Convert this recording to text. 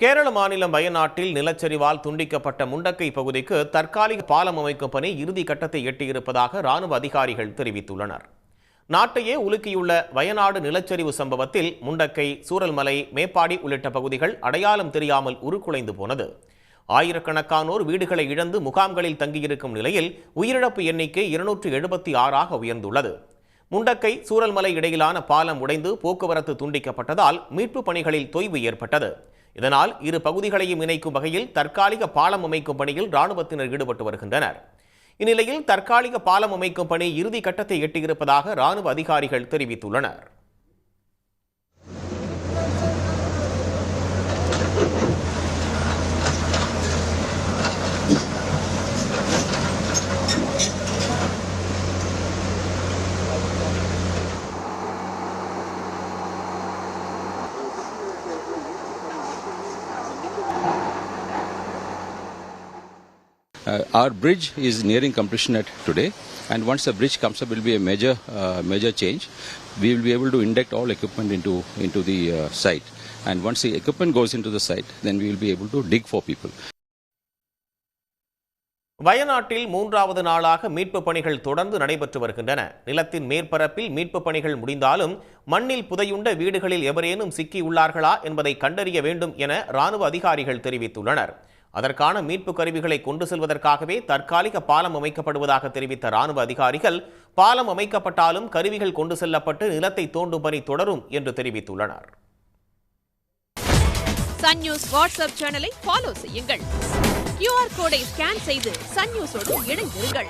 கேரள மாநிலம் வயநாட்டில் நிலச்சரிவால் துண்டிக்கப்பட்ட முண்டக்கை பகுதிக்கு தற்காலிக பாலம் அமைக்கும் பணி இறுதி கட்டத்தை எட்டியிருப்பதாக ராணுவ அதிகாரிகள் தெரிவித்துள்ளனர். நாட்டையே உலுக்கியுள்ள வயநாடு நிலச்சரிவு சம்பவத்தில் முண்டக்கை, சூரல்மலை, மேப்பாடி உள்ளிட்ட பகுதிகள் அடையாளம் தெரியாமல் உருக்குலைந்து போனது. ஆயிரக்கணக்கானோர் வீடுகளை இழந்து முகாம்களில் தங்கியிருக்கும் நிலையில் உயிரிழப்பு எண்ணிக்கை 276 உயர்ந்துள்ளது. முண்டக்கை, சூரல்மலை இடையிலான பாலம் உடைந்து போக்குவரத்து துண்டிக்கப்பட்டதால் மீட்பு பணிகளில் தொய்வு ஏற்பட்டது. இதனால் இரு பகுதிகளையும் இணைக்கும் வகையில் தற்காலிக பாலம் அமைக்கும் பணியில் ராணுவத்தினர் ஈடுபட்டு வருகின்றனர். இந்நிலையில் தற்காலிக பாலம் அமைக்கும் பணி இறுதி கட்டத்தை எட்டியிருப்பதாக ராணுவ அதிகாரிகள் தெரிவித்துள்ளனர். Our bridge is nearing completion at today, and once the bridge comes up, will be a major change. We will be able to induct all equipment into the site, and once the equipment goes into the site, then we will be able to dig for people. வயநாட்டில் 3வது நாளாக மீட்பு பணிகள் தொடர்ந்து நடைபெற்று வருகின்றன. நிலத்தின் மேற்பரப்பில் மீட்பு பணிகள் முடிந்தாலும் மண்ணில் புதையுண்ட வீடுகளில் எவரேனும் சிக்கியுள்ளார்களா என்பதை கண்டறிய வேண்டும் என ராணுவ அதிகாரிகள் தெரிவித்துள்ளனர். அதற்கான மீட்பு கருவிகளை கொண்டு செல்வதற்காகவே தற்காலிக பாலம் அமைக்கப்படுவதாக தெரிவித்த ராணுவ அதிகாரிகள், பாலம் அமைக்கப்பட்டாலும் கருவிகள் கொண்டு செல்லப்பட்டு நிலத்தை தோண்டும் பணி தொடரும் என்று தெரிவித்துள்ளனர். சன் நியூஸ் வாட்ஸ்அப் சேனலை ஃபாலோ செய்யுங்கள். QR கோடை ஸ்கேன் செய்து சன் நியூஸோடு இணைந்திருங்கள்.